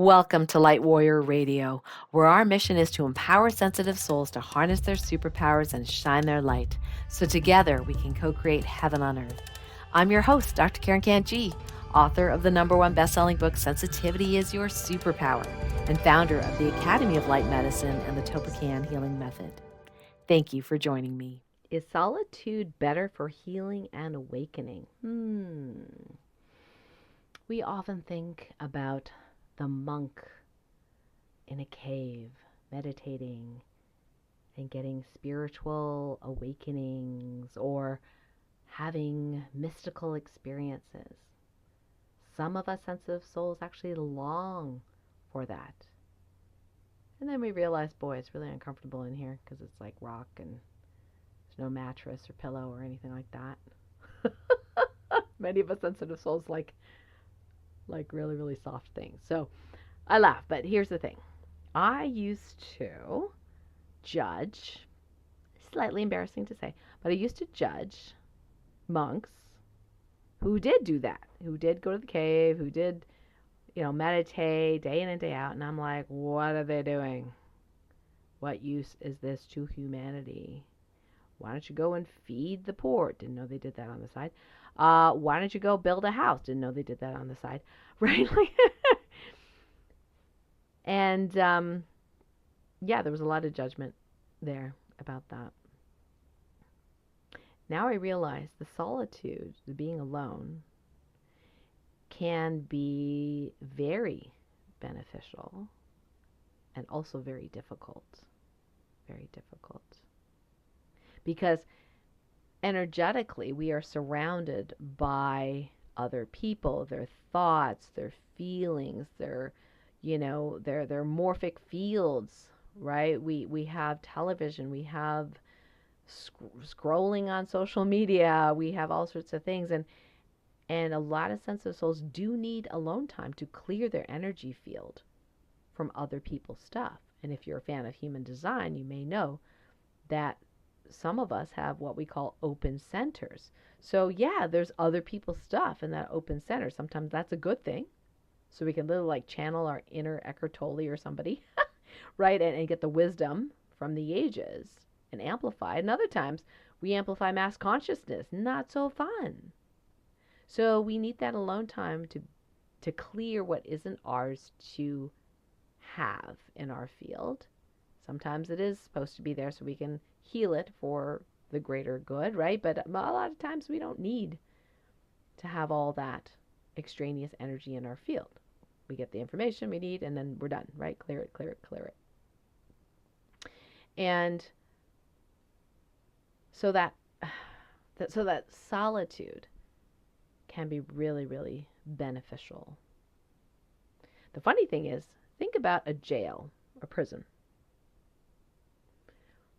Welcome to Light Warrior Radio, where our mission is to empower sensitive souls to harness their superpowers and shine their light, so together we can co-create heaven on earth. I'm your host, Dr. 𝗟𝗡𝗟𝗣, author of the #1 best-selling book, Sensitivity is Your Superpower, and founder of the Academy of Light Medicine and the 𝗟𝗘𝗡𝗟𝗡 Healing Method. Thank you for joining me. Is solitude better for healing and awakening? We often think about the monk in a cave meditating and getting spiritual awakenings or having mystical experiences. Some of us sensitive souls actually long for that. And then we realize, boy, it's really uncomfortable in here because it's like rock and there's no mattress or pillow or anything like that. Many of us sensitive souls like really, really soft things. So I laugh, but here's the thing. I used to judge, slightly embarrassing to say, but I used to judge monks who did do that, who did go to the cave, who did, meditate day in and day out. And I'm like, what are they doing? What use is this to humanity? Why don't you go and feed the poor? Didn't know they did that on the side. Why don't you go build a house? Didn't know they did that on the side, right? And there was a lot of judgment there about that. Now I realize the solitude, the being alone, can be very beneficial and also very difficult. Very difficult. Because energetically, we are surrounded by other people, their thoughts, their feelings, their morphic fields, right? We have television, we have scrolling on social media, we have all sorts of things. And a lot of sensitive souls do need alone time to clear their energy field from other people's stuff. And if you're a fan of human design, you may know that some of us have what we call open centers. So yeah, there's other people's stuff in that open center. Sometimes that's a good thing. So we can literally like channel our inner 𝗟𝗡𝗟𝗏 or somebody, right? And get the wisdom from the ages and amplify it. And other times we amplify mass consciousness. Not so fun. So we need that alone time to clear what isn't ours to have in our field. Sometimes it is supposed to be there so we can heal it for the greater good, right? But a lot of times we don't need to have all that extraneous energy in our field. We get the information we need and then we're done, right? Clear it, clear it, clear it. And so that solitude can be really, really beneficial. The funny thing is, think about a jail, a prison.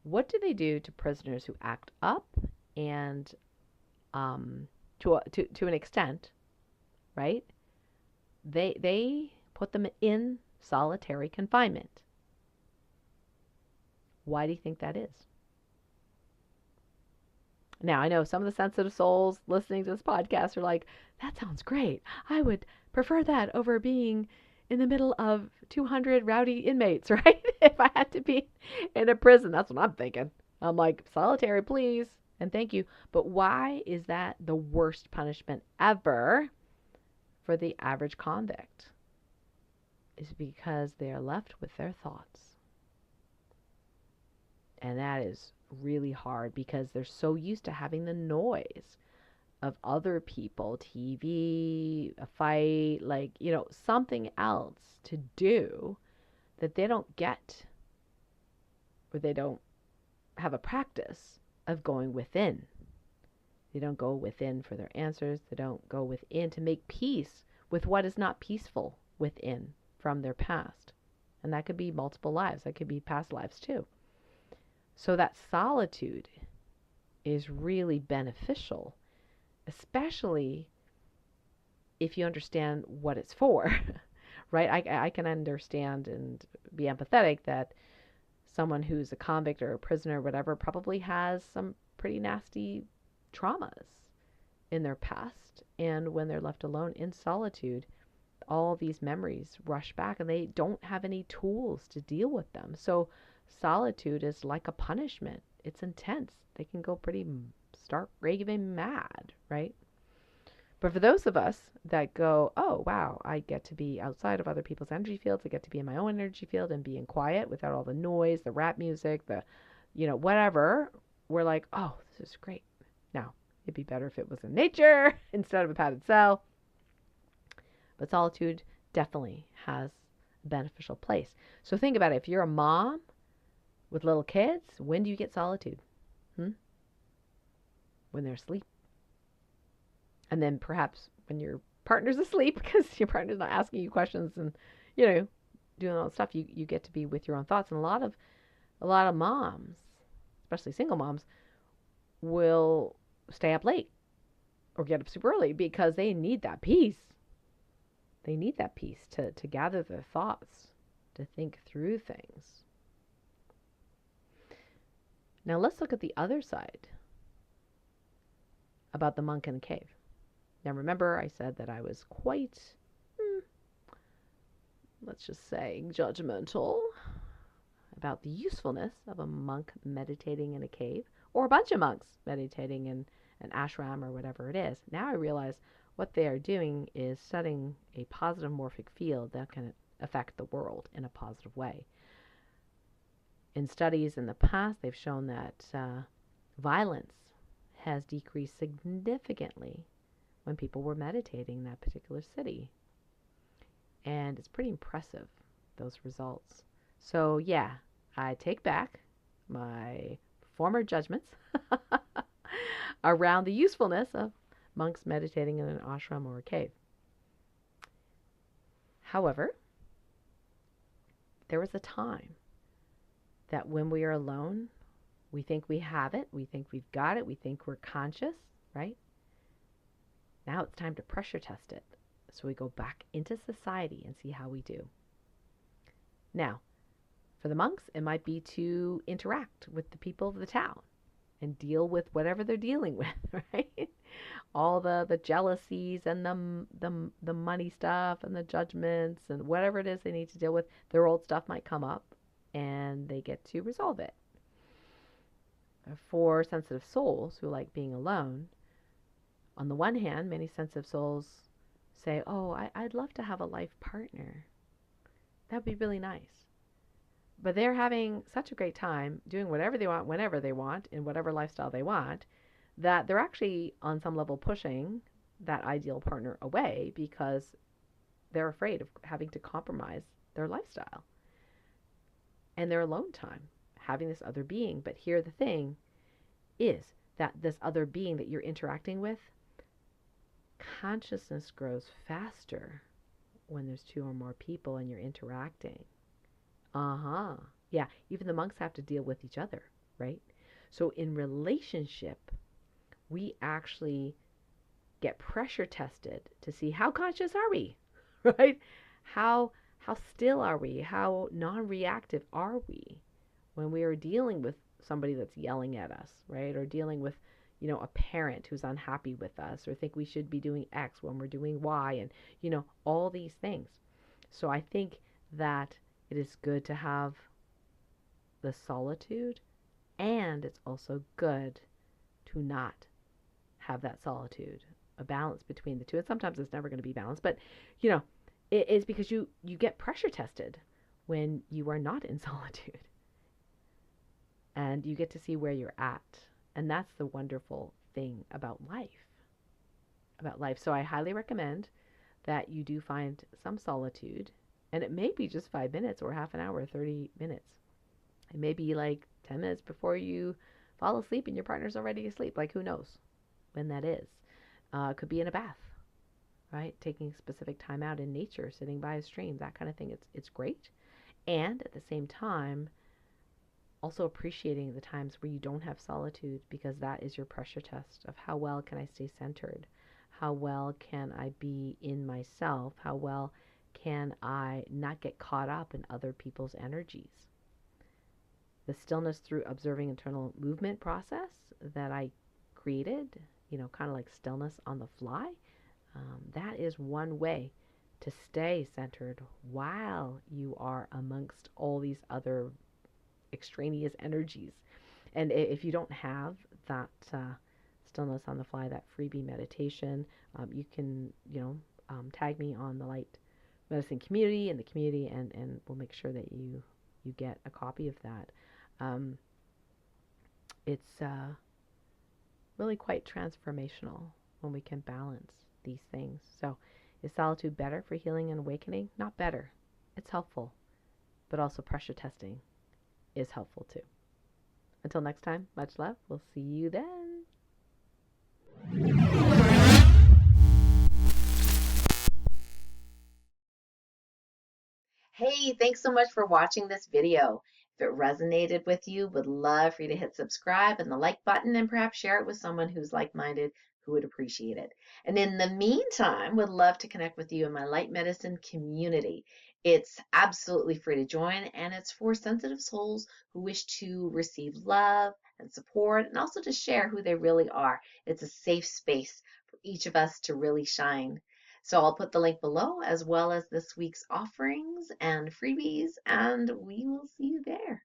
What do they do to prisoners who act up and to an extent, right? They put them in solitary confinement. Why do you think that is? Now, I know some of the sensitive souls listening to this podcast are like, that sounds great. I would prefer that over being in the middle of 200 rowdy inmates, right? If I had to be in a prison, that's what I'm thinking. I'm like, solitary, please, and thank you. But why is that the worst punishment ever for the average convict? It's because they are left with their thoughts. And that is really hard because they're so used to having the noise of other people, TV, a fight, something else to do that they don't get, or they don't have a practice of going within. They don't go within for their answers. They don't go within to make peace with what is not peaceful within from their past. And that could be multiple lives. That could be past lives too. So that solitude is really beneficial, especially if you understand what it's for, right? I can understand and be empathetic that someone who's a convict or a prisoner or whatever probably has some pretty nasty traumas in their past. And when they're left alone in solitude, all these memories rush back and they don't have any tools to deal with them. So solitude is like a punishment. It's intense. They can go pretty stark raving mad, right? But for those of us that go, oh, wow, I get to be outside of other people's energy fields. I get to be in my own energy field and being quiet without all the noise, the rap music, the, whatever. We're like, oh, this is great. Now, it'd be better if it was in nature instead of a padded cell. But solitude definitely has a beneficial place. So think about it. If you're a mom with little kids, when do you get solitude? When they're asleep. And then perhaps when your partner's asleep, because your partner's not asking you questions and, doing all that stuff, you get to be with your own thoughts. And a lot of moms, especially single moms, will stay up late or get up super early because they need that peace. They need that peace to gather their thoughts, to think through things. Now let's look at the other side about the monk in the cave. Now remember, I said that I was quite, let's just say, judgmental about the usefulness of a monk meditating in a cave, or a bunch of monks meditating in an ashram or whatever it is. Now I realize what they are doing is setting a positive morphic field that can affect the world in a positive way. In studies in the past, they've shown that violence has decreased significantly when people were meditating in that particular city. And it's pretty impressive, those results. So yeah, I take back my former judgments around the usefulness of monks meditating in an ashram or a cave. However, there was a time that when we are alone, we think we have it, we think we've got it, we think we're conscious, right? Now it's time to pressure test it. So we go back into society and see how we do. Now, for the monks, it might be to interact with the people of the town and deal with whatever they're dealing with, right? All the jealousies and the money stuff and the judgments and whatever it is they need to deal with. Their old stuff might come up and they get to resolve it. For sensitive souls who like being alone, on the one hand, many sensitive souls say, oh, I'd love to have a life partner. That'd be really nice. But they're having such a great time doing whatever they want, whenever they want, in whatever lifestyle they want, that they're actually on some level pushing that ideal partner away because they're afraid of having to compromise their lifestyle and their alone time, having this other being. But here the thing is that this other being that you're interacting with, consciousness grows faster when there's two or more people and you're interacting. Yeah, even the monks have to deal with each other, right? So in relationship, we actually get pressure tested to see how conscious are we, right? How still are we? How non-reactive are we when we are dealing with somebody that's yelling at us, right? Or dealing with, a parent who's unhappy with us or think we should be doing X when we're doing Y and, all these things. So I think that it is good to have the solitude, and it's also good to not have that solitude, a balance between the two. And sometimes it's never going to be balanced, but, it is because you get pressure tested when you are not in solitude. And you get to see where you're at. And that's the wonderful thing about life. So I highly recommend that you do find some solitude. And it may be just 5 minutes or half an hour, 30 minutes. It may be like 10 minutes before you fall asleep and your partner's already asleep. Like, who knows when that is? It could be in a bath, right? Taking specific time out in nature, sitting by a stream, that kind of thing. It's great. And at the same time, also appreciating the times where you don't have solitude, because that is your pressure test of how well can I stay centered? How well can I be in myself? How well can I not get caught up in other people's energies? The stillness through observing internal movement process that I created, kind of like stillness on the fly, that is one way to stay centered while you are amongst all these other extraneous energies. And if you don't have that stillness on the fly, that freebie meditation, you can, tag me on the light medicine community in the community, and we'll make sure that you get a copy of that. It's really quite transformational when we can balance these things. So, is solitude better for healing and awakening? Not better. It's helpful, but also pressure testing is helpful too. Until next time, much love. We'll see you then. Hey, thanks so much for watching this video. If it resonated with you, would love for you to hit subscribe and the like button, and perhaps share it with someone who's like-minded who would appreciate it. And in the meantime, would love to connect with you in my light medicine community. It's absolutely free to join, and it's for sensitive souls who wish to receive love and support, and also to share who they really are. It's a safe space for each of us to really shine. So I'll put the link below, as well as this week's offerings and freebies, and we will see you there.